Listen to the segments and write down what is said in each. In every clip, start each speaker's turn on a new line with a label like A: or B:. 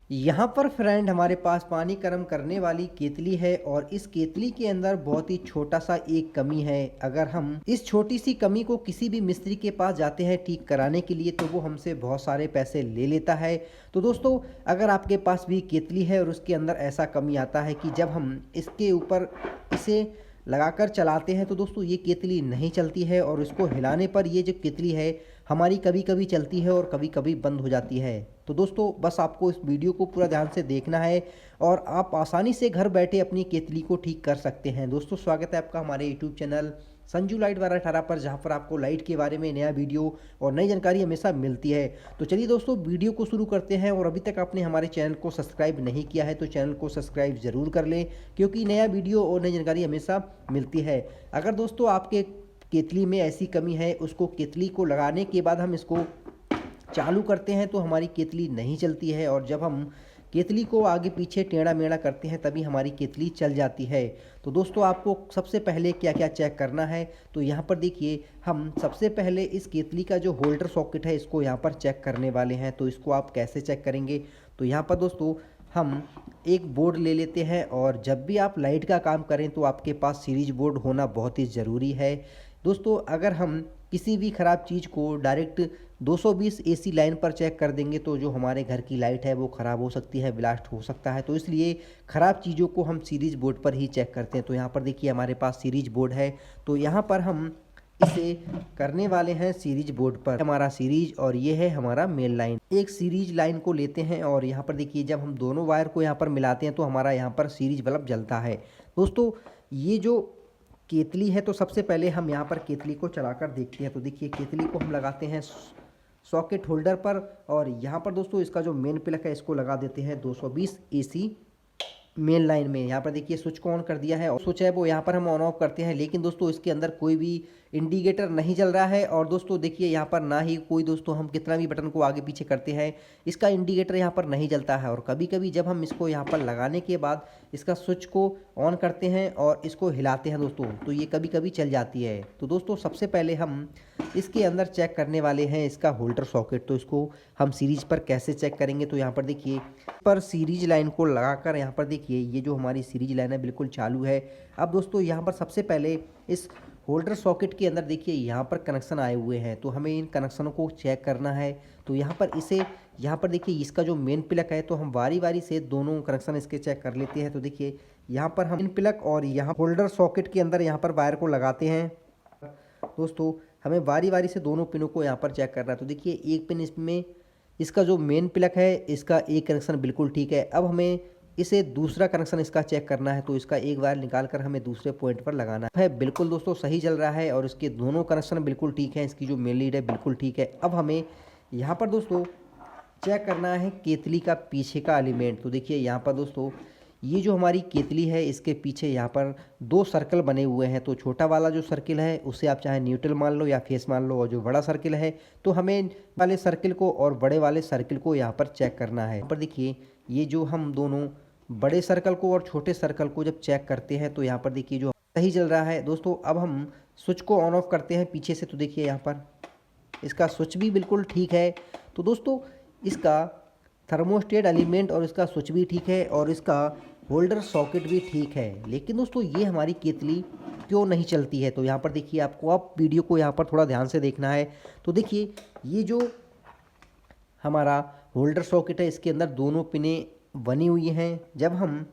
A: यहाँ पर फ्रेंड हमारे पास पानी गर्म करने वाली केतली है और इस केतली के अंदर बहुत ही छोटा सा एक कमी है। अगर हम इस छोटी सी कमी को किसी भी मिस्त्री के पास जाते हैं ठीक कराने के लिए तो वो हमसे बहुत सारे पैसे ले लेता है। तो दोस्तों, अगर आपके पास भी केतली है और उसके अंदर ऐसा कमी आता है कि जब हम इसके ऊपर इसे लगाकर चलाते हैं तो दोस्तों ये केतली नहीं चलती है और इसको हिलाने पर ये जो केतली है हमारी कभी कभी चलती है और कभी कभी बंद हो जाती है। तो दोस्तों, बस आपको इस वीडियो को पूरा ध्यान से देखना है और आप आसानी से घर बैठे अपनी केतली को ठीक कर सकते हैं। दोस्तों, स्वागत है आपका हमारे यूट्यूब चैनल संजू लाइट 1218 पर, जहां पर आपको लाइट के बारे में नया वीडियो और नई जानकारी हमेशा मिलती है। तो चलिए दोस्तों, वीडियो को शुरू करते हैं और अभी तक आपने हमारे चैनल को सब्सक्राइब नहीं किया है तो चैनल को सब्सक्राइब ज़रूर कर लें, क्योंकि नया वीडियो और नई जानकारी हमेशा मिलती है। अगर दोस्तों आपके केतली में ऐसी कमी है, उसको केतली को लगाने के बाद हम इसको चालू करते हैं तो हमारी केतली नहीं चलती है और जब हम केतली को आगे पीछे टेढ़ा मेढ़ा करते हैं तभी हमारी केतली चल जाती है। तो दोस्तों, आपको सबसे पहले क्या क्या चेक करना है, तो यहाँ पर देखिए हम सबसे पहले इस केतली का जो होल्डर सॉकेट है इसको यहाँ पर चेक करने वाले हैं। तो इसको आप कैसे चेक करेंगे, तो यहाँ पर दोस्तों हम एक बोर्ड ले लेते हैं और जब भी आप लाइट का काम करें तो आपके पास सीरीज बोर्ड होना बहुत ही ज़रूरी है। दोस्तों, अगर हम किसी भी ख़राब चीज़ को डायरेक्ट 220 एसी लाइन पर चेक कर देंगे तो जो हमारे घर की लाइट है वो ख़राब हो सकती है, ब्लास्ट हो सकता है। तो इसलिए ख़राब चीज़ों को हम सीरीज बोर्ड पर ही चेक करते हैं। तो यहाँ पर देखिए हमारे पास सीरीज बोर्ड है, तो यहाँ पर हम इसे करने वाले हैं सीरीज बोर्ड पर। हमारा सीरीज और ये है हमारा मेन लाइन। एक सीरीज लाइन को लेते हैं और यहाँ पर देखिए जब हम दोनों वायर को यहाँ पर मिलाते हैं तो हमारा यहाँ पर सीरीज बल्ब जलता है। दोस्तों, ये जो केतली है तो सबसे पहले हम यहाँ पर केतली को चलाकर देखते हैं। तो देखिए केतली को हम लगाते हैं सॉकेट होल्डर पर और यहाँ पर दोस्तों इसका जो मेन प्लग है इसको लगा देते हैं 220 एसी मेन लाइन में। यहाँ पर देखिए स्विच को ऑन कर दिया है और स्विच है वो यहाँ पर हम ऑन ऑफ करते हैं, लेकिन दोस्तों इसके अंदर कोई भी इंडिकेटर नहीं जल रहा है। और दोस्तों देखिए यहाँ पर ना ही कोई, दोस्तों हम कितना भी बटन को आगे पीछे करते हैं इसका इंडिकेटर यहाँ पर नहीं जलता है। और कभी कभी जब हम इसको यहाँ पर लगाने के बाद इसका स्विच को ऑन करते हैं और इसको हिलाते हैं दोस्तों तो ये कभी कभी चल जाती है। तो दोस्तों सबसे पहले हम इसके अंदर चेक करने वाले हैं इसका होल्डर सॉकेट। तो इसको हम सीरीज पर कैसे चेक करेंगे, तो यहाँ पर देखिए पर सीरीज लाइन को लगाकर यहाँ पर देखिए ये जो हमारी सीरीज लाइन है बिल्कुल चालू है। अब दोस्तों यहाँ पर सबसे पहले इस होल्डर सॉकेट के अंदर देखिए यहाँ पर कनेक्शन आए हुए हैं, तो हमें इन कनेक्शनों को चेक करना है। तो यहाँ पर इसे यहाँ पर देखिए इसका जो मेन प्लग है तो हम वारी वारी से दोनों कनेक्शन इसके चेक कर लेते हैं। तो देखिए यहाँ पर हम मेन प्लग और यहाँ होल्डर सॉकेट के अंदर यहाँ पर वायर को लगाते हैं। दोस्तों हमें वारी वारी से दोनों पिनों को यहाँ पर चेक करना है। तो देखिए एक पिन इसमें इसका जो मेन प्लग है इसका एक कनेक्शन बिल्कुल ठीक है। अब हमें इसे दूसरा कनेक्शन इसका चेक करना है, तो इसका एक वायर निकाल कर हमें दूसरे पॉइंट पर लगाना है। बिल्कुल दोस्तों सही चल रहा है और इसके दोनों कनेक्शन बिल्कुल ठीक है, इसकी जो मेन लीड है बिल्कुल ठीक है। अब हमें यहाँ पर दोस्तों चेक करना है केतली का पीछे का एलिमेंट। तो देखिए यहाँ पर दोस्तों ये जो हमारी केतली है इसके पीछे यहाँ पर दो सर्कल बने हुए हैं। तो छोटा वाला जो सर्किल है उसे आप चाहे न्यूट्रल मान लो या फेस मान लो, और जो बड़ा सर्किल है तो हमें वाले सर्किल को और बड़े वाले सर्किल को यहाँ पर चेक करना है। यहाँ पर देखिए ये जो हम दोनों बड़े सर्कल को और छोटे सर्कल को जब चेक करते हैं तो यहाँ पर देखिए जो सही चल रहा है। दोस्तों अब हम स्विच को ऑन ऑफ करते हैं पीछे से, तो देखिए यहाँ पर इसका स्विच भी बिल्कुल ठीक है। तो दोस्तों इसका थर्मोस्टेट एलिमेंट और इसका स्विच भी ठीक है और इसका होल्डर सॉकेट भी ठीक है, लेकिन दोस्तों ये हमारी केतली क्यों नहीं चलती है। तो यहाँ पर देखिए आपको आप वीडियो को यहाँ पर थोड़ा ध्यान से देखना है। तो देखिए ये जो हमारा होल्डर सॉकेट है इसके अंदर दोनों पिनें बनी हुई हैं। जब हम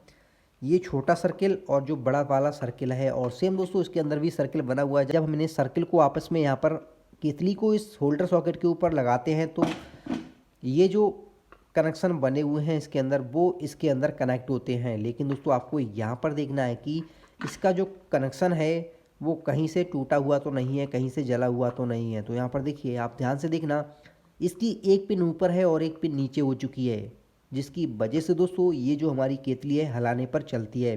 A: ये छोटा सर्किल और जो बड़ा वाला सर्किल है और सेम दोस्तों इसके अंदर भी सर्किल बना हुआ है, जब हम इन्हें सर्किल को आपस में यहाँ पर केतली को इस होल्डर सॉकेट के ऊपर लगाते हैं तो ये जो कनेक्शन बने हुए हैं इसके अंदर वो इसके अंदर कनेक्ट होते हैं। लेकिन दोस्तों आपको यहाँ पर देखना है कि इसका जो कनेक्शन है वो कहीं से टूटा हुआ तो नहीं है, कहीं से जला हुआ तो नहीं है। तो यहाँ पर देखिए आप ध्यान से देखना, इसकी एक पिन ऊपर है और एक पिन नीचे हो चुकी है, जिसकी वजह से दोस्तों ये जो हमारी केतली है हिलाने पर चलती है।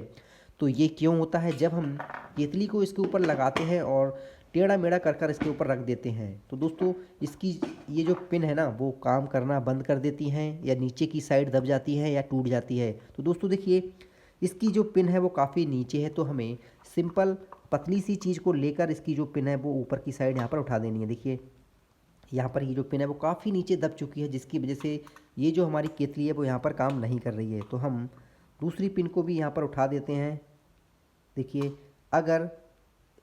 A: तो ये क्यों होता है, जब हम केतली को इसके ऊपर लगाते हैं और टेढ़ा मेढ़ा कर कर इसके ऊपर रख देते हैं तो दोस्तों इसकी ये जो पिन है ना वो काम करना बंद कर देती हैं, या नीचे की साइड दब जाती है या टूट जाती है। तो दोस्तों देखिए इसकी जो पिन है वो काफ़ी नीचे है, तो हमें सिंपल पतली सी चीज़ को लेकर इसकी जो पिन है वो ऊपर की साइड यहाँ पर उठा देनी है। देखिए यहाँ पर ये जो पिन है वो काफ़ी नीचे दब चुकी है, जिसकी वजह से ये जो हमारी केतली है वो यहाँ पर काम नहीं कर रही है। तो हम दूसरी पिन को भी यहाँ पर उठा देते हैं। देखिए, अगर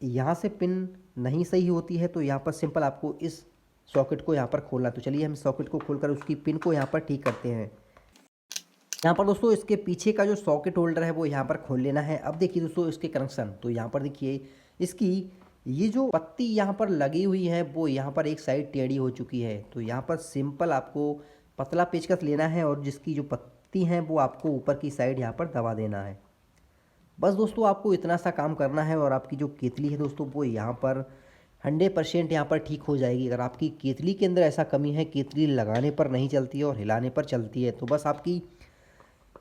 A: यहाँ से पिन नहीं सही होती है तो यहाँ पर सिंपल आपको इस सॉकेट को यहाँ पर खोलना। तो चलिए हम सॉकेट को खोलकर उसकी पिन को यहाँ पर ठीक करते हैं। यहाँ पर दोस्तों इसके पीछे का जो सॉकेट होल्डर है वो यहाँ पर खोल लेना है। अब देखिए दोस्तों इसके कनेक्शन, तो यहाँ पर देखिए इसकी ये जो पत्ती यहाँ पर लगी हुई है वो यहाँ पर एक साइड टेढ़ी हो चुकी है। तो यहाँ पर सिंपल आपको पतला पेचकस लेना है और जिसकी जो पत्ती हैं वो आपको ऊपर की साइड यहाँ पर दबा देना है। बस दोस्तों आपको इतना सा काम करना है और आपकी जो केतली है दोस्तों वो यहाँ पर 100% यहाँ पर ठीक हो जाएगी। अगर आपकी केतली के अंदर ऐसा कमी है, केतली लगाने पर नहीं चलती है और हिलाने पर चलती है, तो बस आपकी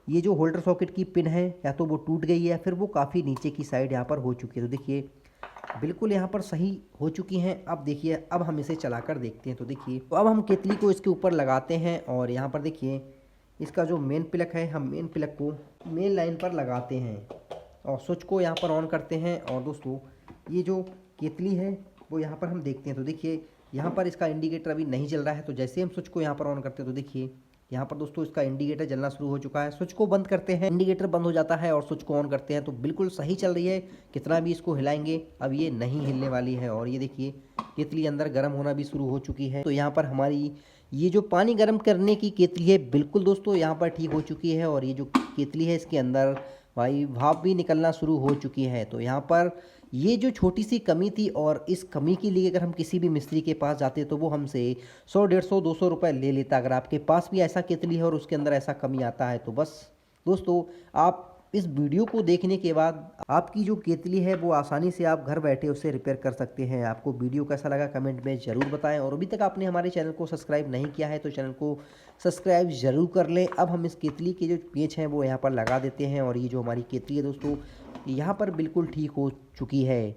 A: ये जो होल्डर सॉकेट की पिन है या तो वो टूट गई है या फिर वो काफ़ी नीचे की साइड यहाँ पर हो चुकी है। तो देखिए बिल्कुल यहाँ पर सही हो चुकी हैं। अब देखिए, अब हम इसे चलाकर देखते हैं। तो देखिए, तो अब हम केतली को इसके ऊपर लगाते हैं और यहाँ पर देखिए इसका जो मेन प्लग है, हम मेन प्लग को मेन लाइन पर लगाते हैं और स्विच को यहाँ पर ऑन करते हैं। और दोस्तों ये जो केतली है वो यहाँ पर हम देखते हैं। तो देखिए यहाँ पर इसका इंडिकेटर अभी नहीं जल रहा है। तो जैसे हम स्विच को यहाँ पर ऑन करते हैं तो देखिए यहाँ पर दोस्तों इसका इंडिकेटर जलना शुरू हो चुका है। स्विच को बंद करते हैं, इंडिकेटर बंद हो जाता है और स्विच को ऑन करते हैं तो बिल्कुल सही चल रही है। कितना भी इसको हिलाएंगे अब ये नहीं हिलने वाली है। और ये देखिए केतली अंदर गर्म होना भी शुरू हो चुकी है। तो यहाँ पर हमारी ये जो पानी गर्म करने की केतली है बिल्कुल दोस्तों यहाँ पर ठीक हो चुकी है। और ये जो केतली है इसके अंदर भाई भाप भी निकलना शुरू हो चुकी है। तो यहाँ पर ये जो छोटी सी कमी थी और इस कमी के लिए अगर हम किसी भी मिस्त्री के पास जाते तो वो हमसे 100, 150, 200 रुपये ले लेता। अगर आपके पास भी ऐसा केतली है और उसके अंदर ऐसा कमी आता है तो बस दोस्तों आप इस वीडियो को देखने के बाद आपकी जो केतली है वो आसानी से आप घर बैठे उसे रिपेयर कर सकते हैं। आपको वीडियो कैसा लगा कमेंट में ज़रूर बताएं और अभी तक आपने हमारे चैनल को सब्सक्राइब नहीं किया है तो चैनल को सब्सक्राइब ज़रूर कर लें। अब हम इस केतली के जो पेच हैं वो यहाँ पर लगा देते हैं और ये जो हमारी केतली है दोस्तों यहाँ पर बिल्कुल ठीक हो चुकी है।